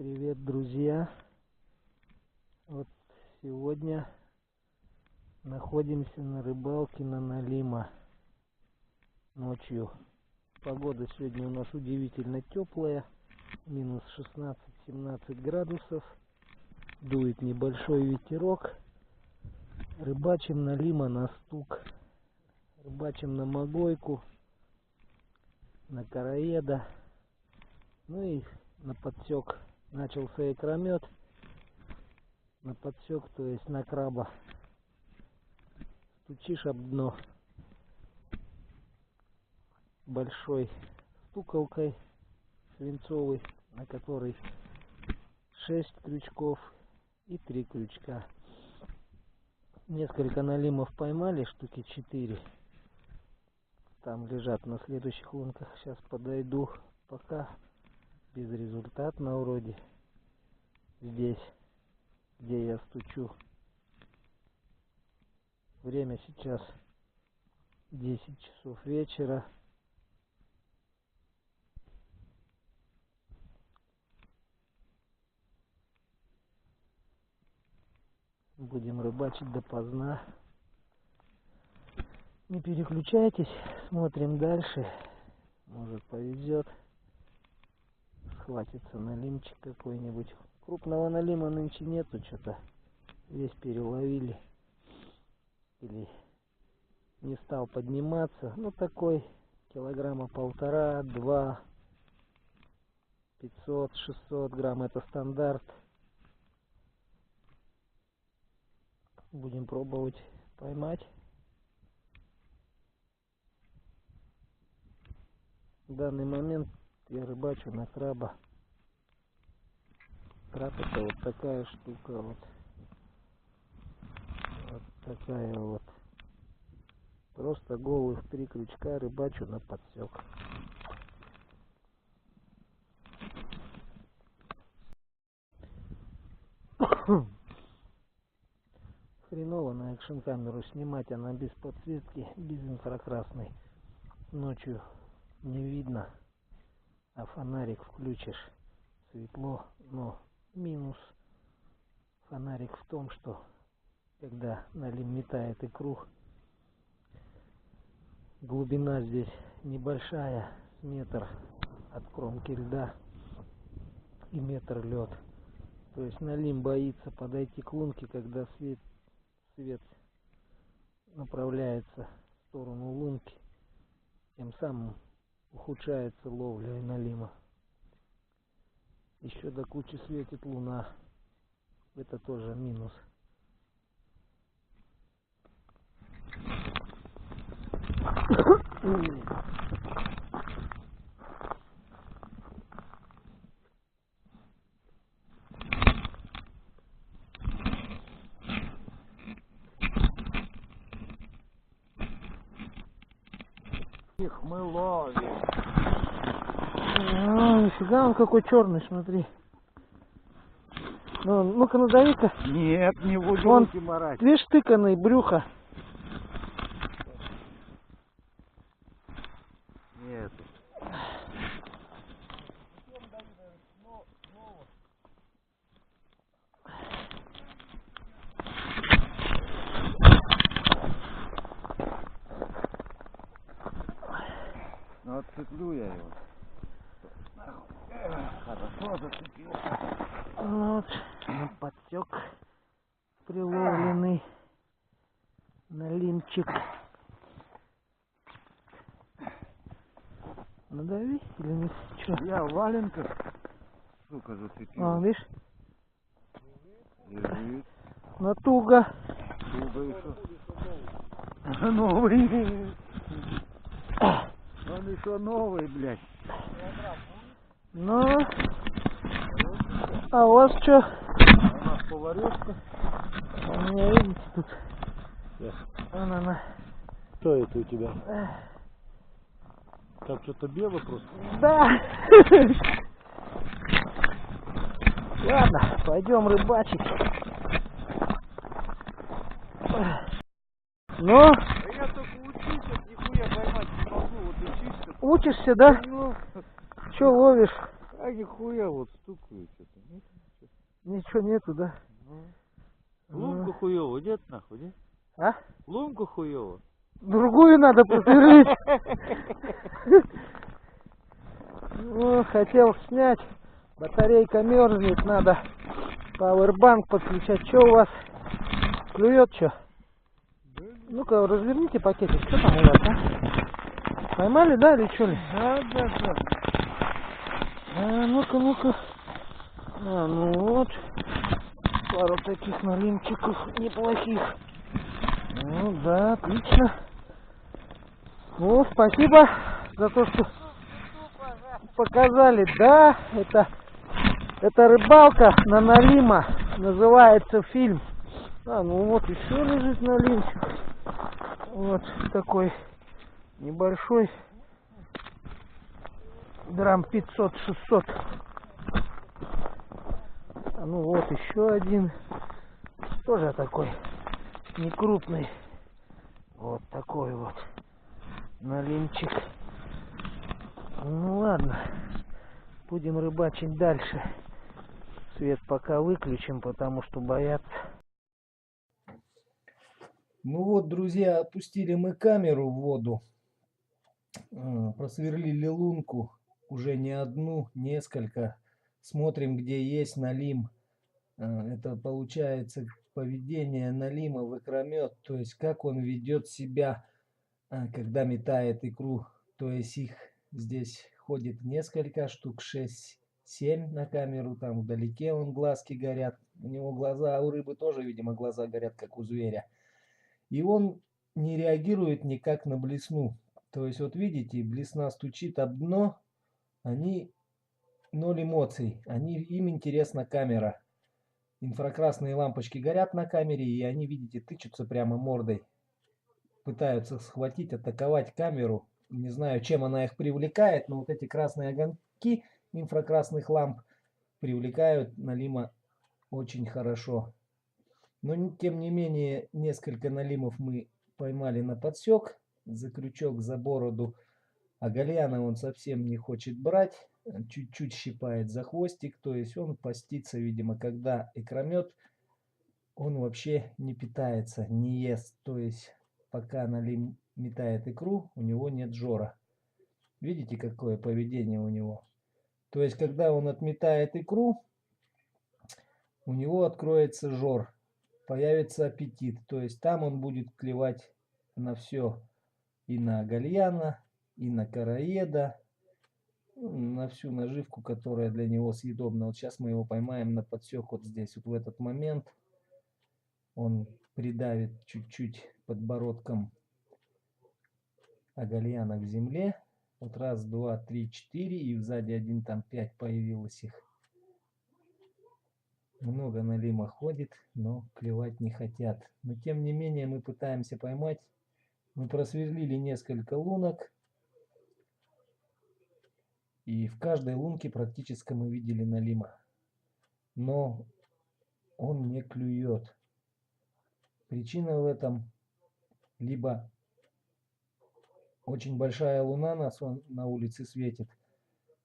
Привет, друзья! Вот сегодня находимся на рыбалке на Налима ночью. Погода сегодня у нас удивительно теплая, минус 16-17 градусов, дует небольшой ветерок. Рыбачим Налима на стук, рыбачим на магойку, на короеда, ну и на подсек. Начался икромет, на подсек, то есть на краба. Стучишь об дно большой стуколкой свинцовой, на которой 6 крючков и 3 крючка. Несколько налимов поймали, штуки 4. Там лежат на следующих лунках. Сейчас подойду. Пока безрезультатно вроде. Здесь, где я стучу. Время сейчас 10 часов вечера. Будем рыбачить допоздна. Не переключайтесь, смотрим дальше. Может, повезет. Схватится налимчик какой-нибудь. Крупного налима нынче нету, что-то весь переловили. Или не стал подниматься. Ну, такой килограмма 1,5-2, 500-600 грамм, это стандарт. Будем пробовать поймать. В данный момент я рыбачу на краба. Краб — это вот такая штука, вот такая вот. Просто голых 3 крючка, рыбачу на подсек. Хреново на экшн камеру снимать, она без подсветки, без инфракрасной. Ночью не видно, а фонарик включишь, светло. Но минус фонарик в том, что когда налим метает икру, глубина здесь небольшая, метр от кромки льда и метр лед. То есть налим боится подойти к лунке, когда свет направляется в сторону лунки. Тем самым ухудшается ловля налима. Еще до кучи светит луна. Это тоже минус. Их мы ловим. Нифига он какой черный, смотри. Ну-ка, надави-ка. Нет, не буду Он, руки марать. видишь, тыканный, брюхо. Нет. Ну, отцеплю я его. Хорошо зацепил. Вот, подсек приловленный налимчик. Надави или не? Чё? Я в валенках, сука, зацепил. Видишь? Лежит. Натуга. Туго еще. Новый. Он еще новый, блядь. Ну, а у вас что? У нас поварешка. У меня, видите, тут. На. Что это у тебя? Как что-то белое просто? Да. Ладно, пойдем рыбачить. Ну? Я только учусь, нихуя поймать не могу. Вот учишься. Учишься, да? Ну, Че ловишь? а нихуя вот стукаю что-то. Ничего нету, да? Лунку хуёво, нет нахуй, нет? А? Лунку хуёво. Другую надо просверлить. Ну, хотел снять. Батарейка мерзнет, надо пауэрбанк подключать. Что у вас? Клюет что? Ну-ка, разверните пакетик. Что там у вас, а? Поймали, да, или что ли? Да. А, ну-ка. А, ну вот. Пару таких налимчиков неплохих. Ну да, отлично. Ну, спасибо за то, что показали. Да, это рыбалка на налима. Называется фильм. А, ну вот еще лежит налимчик. Вот такой небольшой. Грамм 500-600. А ну вот еще один. Тоже такой не крупный. Вот такой вот налимчик. Ну ладно. Будем рыбачить дальше. Свет пока выключим, потому что боятся. Ну вот, друзья, опустили мы камеру в воду. Просверлили лунку. Уже не одну, несколько. Смотрим, где есть налим. Это получается поведение налима в икромет. То есть как он ведет себя, когда метает икру. То есть их здесь ходит несколько штук, 6-7 на камеру. Там вдалеке глазки горят. У него глаза, у рыбы тоже, видимо, глаза горят, как у зверя. И он не реагирует никак на блесну. То есть вот видите, блесна стучит об дно, они ноль эмоций, им интересна камера. Инфракрасные лампочки горят на камере, и они, видите, тычутся прямо мордой. Пытаются схватить, атаковать камеру. Не знаю, чем она их привлекает, но вот эти красные огоньки инфракрасных ламп привлекают налима очень хорошо. Но тем не менее, несколько налимов мы поймали на подсек, за крючок, за бороду. А гальяна он совсем не хочет брать, чуть-чуть щипает за хвостик. То есть он постится, видимо, когда икромет, он вообще не питается, не ест. То есть пока налим метает икру, у него нет жора. Видите, какое поведение у него? То есть когда он отметает икру, у него откроется жор, появится аппетит. То есть там он будет клевать на все. И на гальяна, и на короеда, на всю наживку, которая для него съедобна. Вот сейчас мы его поймаем на подсек вот здесь, вот в этот момент. Он придавит чуть-чуть подбородком гальяна к земле. Вот раз, два, три, четыре, и сзади один, там 5 появилось их. Много налима ходит, но клевать не хотят. Но тем не менее мы пытаемся поймать. Мы просверлили несколько лунок. И в каждой лунке практически мы видели налима. Но он не клюет. Причина в этом либо очень большая луна на улице светит,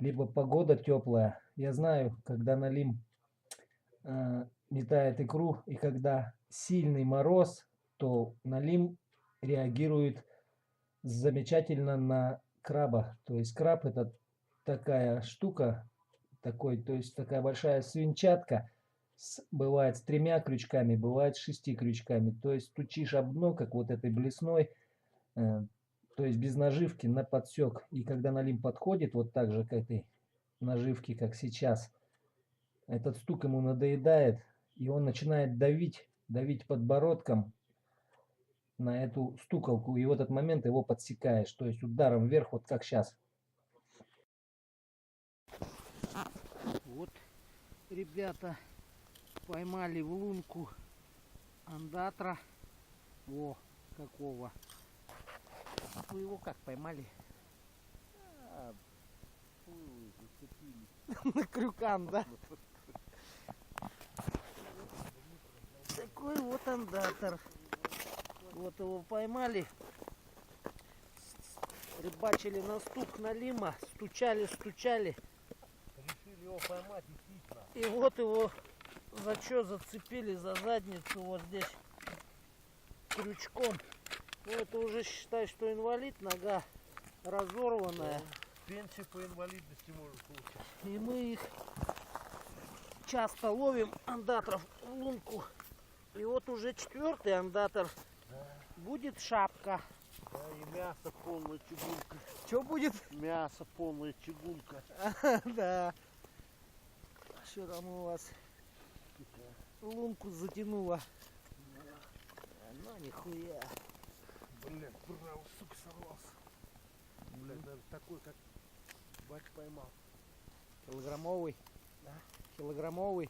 либо погода теплая. Я знаю, когда налим метает икру, и когда сильный мороз, то налим реагирует замечательно на краба. То есть краб это такая штука, то есть такая большая свинчатка, бывает с 3 крючками, бывает с 6 крючками. То есть стучишь об дно, как вот этой блесной, то есть без наживки на подсек. И когда налим подходит вот так же к этой наживке, как сейчас, этот стук ему надоедает, и он начинает давить подбородком на эту стуколку, и в этот момент его подсекаешь, то есть ударом вверх, вот как сейчас. Вот, ребята, поймали в лунку андатра. О, какого. Вы его как поймали? На крюкан, да? Такой вот андатор. Вот его поймали. Рыбачили на стук налима. Стучали. Решили его поймать, действительно. И вот его за что зацепили за задницу вот здесь крючком. Ну это уже считай, что инвалид, нога разорванная. Пенсию по инвалидности можно получить. И мы их часто ловим, андатров, в лунку. И вот уже 4-й андатор. Будет шапка. Да, и мясо полная чугунка. Что будет? Мясо полная чугунка. Да. Что там у вас? Лунку затянуло. Ну нихуя. Блин, браво, сука, сорвался. Блин, даже такой, как бать поймал. Килограммовый? Да. Килограммовый?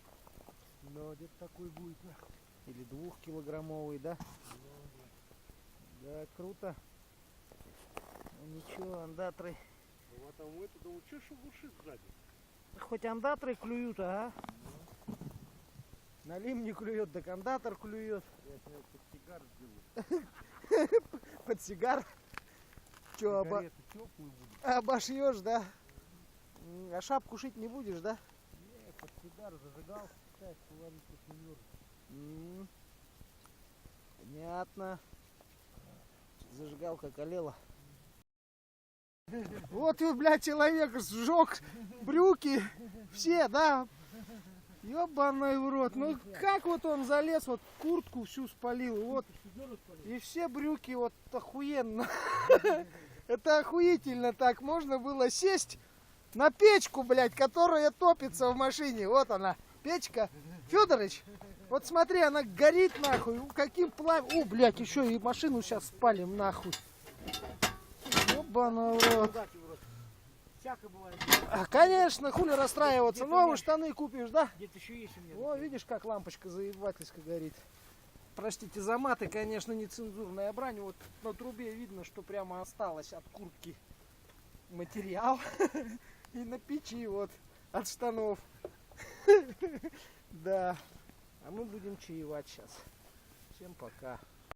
Ну, где-то такой будет, нахуй. Или 2-килограммовый, да? Да, круто. Ну ничего, андатры. Вот там это, думаю, что шелушит сзади? Хоть андатры клюют, ага. Налим не клюет, да андатор клюет. Я сейчас под сигар сделаю. Под сигар. Че, Сигареты теплые будут. обошьешь, да? А шапку шить не будешь, да? Не, под сигар зажигал, считай, положить тут не мерзнет. Понятно. Зажигалка колела. Вот вы, блядь, человек сжег брюки. Все, да? Ёбаный в рот. Ну как вот он залез, вот куртку всю спалил, вот. И все брюки вот охуенно. Это охуительно так. Можно было сесть на печку, блядь, которая топится в машине. Вот она, печка. Федорович, вот смотри, она горит нахуй. Каким пламенем. О, блядь, еще и машину сейчас спалим нахуй. Ёбаный в рот. Всяко бывает. Конечно, хули расстраиваться. Новые штаны купишь, да? Где-то еще есть у меня. О, видишь, как лампочка заебательски горит. Простите за маты, конечно, нецензурная брань. Вот на трубе видно, что прямо осталось от куртки материал. И на печи вот от штанов. Да. А мы будем чаевать сейчас. Всем пока.